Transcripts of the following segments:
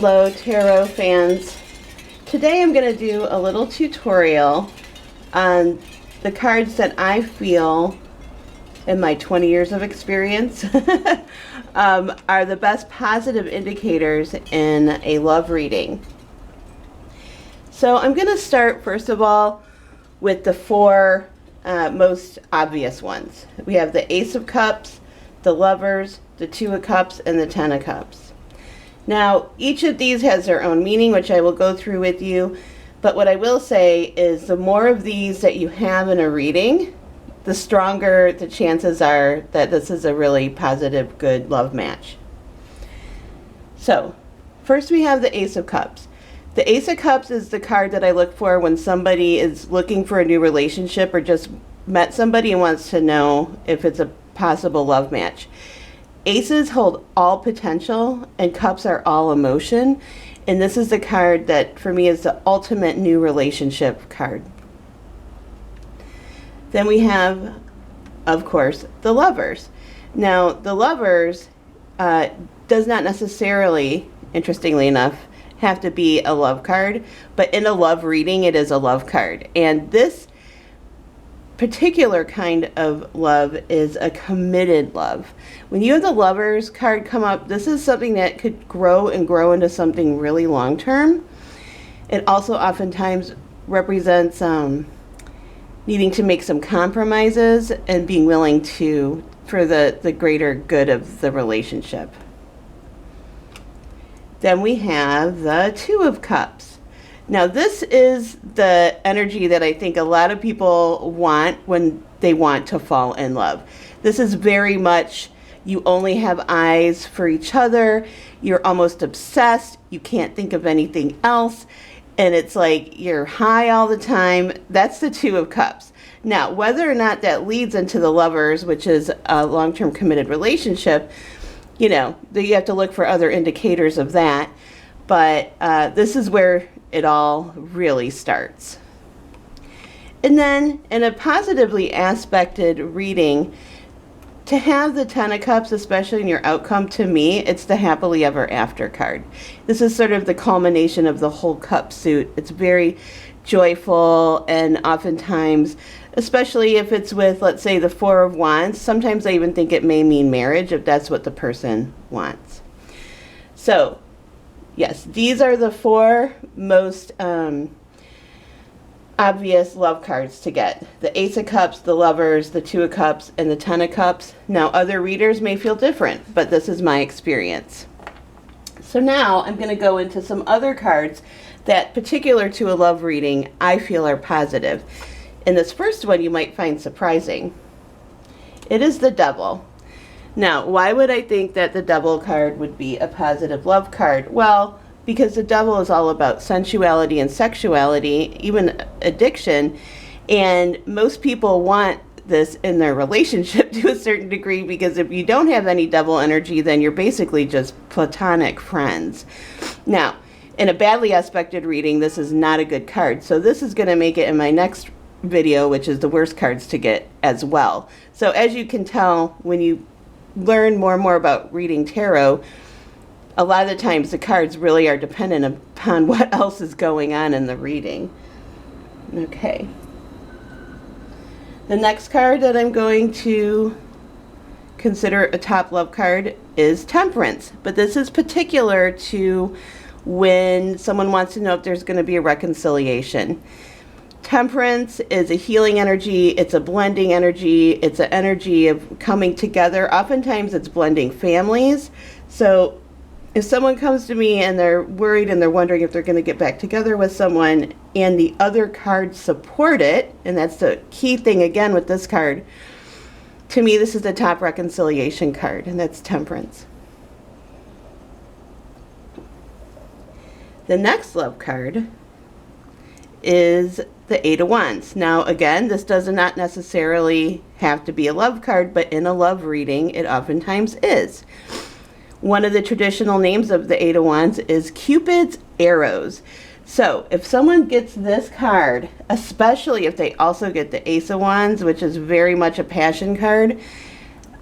Hello tarot fans. Today I'm going to do a little tutorial on the cards that I feel in my 20 years of experience are the best positive indicators in a love reading. So I'm going to start first of all with the four most obvious ones. We have the Ace of Cups, the Lovers, the Two of Cups, and the Ten of Cups. Now, each of these has their own meaning, which I will go through with you, but what I will say is the more of these that you have in a reading, the stronger the chances are that this is a really positive, good love match. So, first we have the Ace of Cups. The Ace of Cups is the card that I look for when somebody is looking for a new relationship or just met somebody and wants to know if it's a possible love match. Aces hold all potential and cups are all emotion, and this is the card that for me is the ultimate new relationship card. Then we have, of course, the Lovers. Now, the Lovers does not necessarily, interestingly enough, have to be a love card, but in a love reading it is a love card. And this particular kind of love is a committed love. When you have the Lovers card come up, this is something that could grow and grow into something really long term. It also oftentimes represents needing to make some compromises and being willing to for the greater good of the relationship. Then we have the Two of Cups. Now this is the energy that I think a lot of people want when they want to fall in love. This is very much you only have eyes for each other, you're almost obsessed, you can't think of anything else, and it's like you're high all the time. That's the Two of Cups. Now, whether or not that leads into the Lovers, which is a long-term committed relationship, you know, you have to look for other indicators of that. But this is where it all really starts. And then in a positively aspected reading, to have the Ten of Cups, especially in your outcome, to me, it's the happily ever after card. This is sort of the culmination of the whole cup suit. It's very joyful, and oftentimes, especially if it's with, let's say, the Four of Wands, sometimes I even think it may mean marriage if that's what the person wants. So, yes, these are the four most obvious love cards to get. The Ace of Cups, the Lovers, the Two of Cups, and the Ten of Cups. Now, other readers may feel different, but this is my experience. So now I'm going to go into some other cards that, particular to a love reading, I feel are positive. And this first one you might find surprising. It is the Devil. Now, why would I think that the Devil card would be a positive love card? Well, because the Devil is all about sensuality and sexuality, even addiction, and most people want this in their relationship to a certain degree, because if you don't have any Devil energy, then you're basically just platonic friends. Now, in a badly aspected reading, this is not a good card, so this is going to make it in my next video, which is the worst cards to get as well. So as you can tell, when you learn more and more about reading tarot, a lot of the times the cards really are dependent upon what else is going on in the reading. Okay. The next card that I'm going to consider a top love card is Temperance, but this is particular to when someone wants to know if there's going to be a reconciliation. Temperance is a healing energy, it's a blending energy, it's an energy of coming together. Oftentimes it's blending families. So if someone comes to me and they're worried and they're wondering if they're going to get back together with someone and the other cards support it, and that's the key thing again with this card, to me this is the top reconciliation card, and that's Temperance. The next love card is the Eight of Wands. Now again, this does not necessarily have to be a love card, but in a love reading it oftentimes is. One of the traditional names of the Eight of Wands is Cupid's arrows. So if someone gets this card, especially if they also get the Ace of Wands, which is very much a passion card,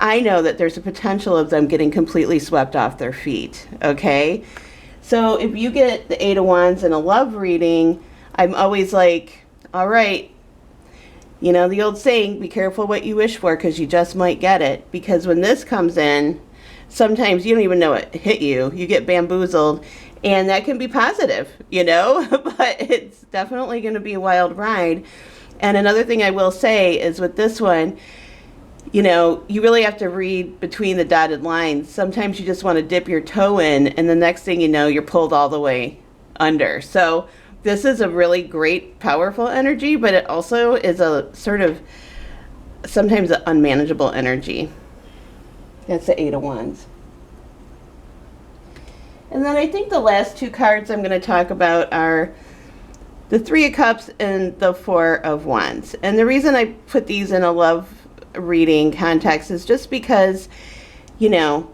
I know that there's a potential of them getting completely swept off their feet, okay? So if you get the Eight of Wands in a love reading, I'm always like, all right, you know, the old saying, be careful what you wish for because you just might get it. Because when this comes in, sometimes you don't even know it hit you. You get bamboozled, and that can be positive, you know, but it's definitely going to be a wild ride. And another thing I will say is with this one, you know, you really have to read between the dotted lines. Sometimes you just want to dip your toe in, and the next thing you know, you're pulled all the way under. So this is a really great, powerful energy, but it also is a sort of sometimes an unmanageable energy. That's the Eight of Wands. And then I think the last two cards I'm going to talk about are the Three of Cups and the Four of Wands. And the reason I put these in a love reading context is just because, you know,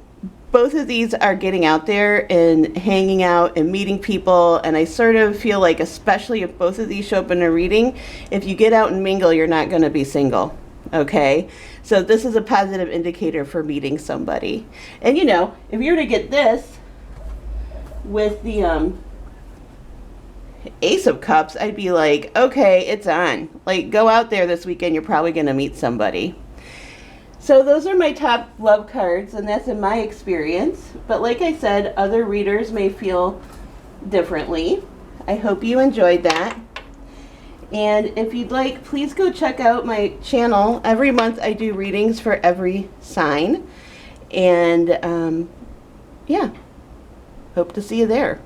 both of these are getting out there and hanging out and meeting people, and I sort of feel like, especially if both of these show up in a reading, if you get out and mingle, you're not going to be single, okay? So this is a positive indicator for meeting somebody. And you know, if you were to get this with the Ace of Cups, I'd be like, okay, it's on. Like, go out there this weekend, you're probably going to meet somebody. So those are my top love cards, and that's in my experience. But like I said, other readers may feel differently. I hope you enjoyed that. And if you'd like, please go check out my channel. Every month I do readings for every sign. And yeah, hope to see you there.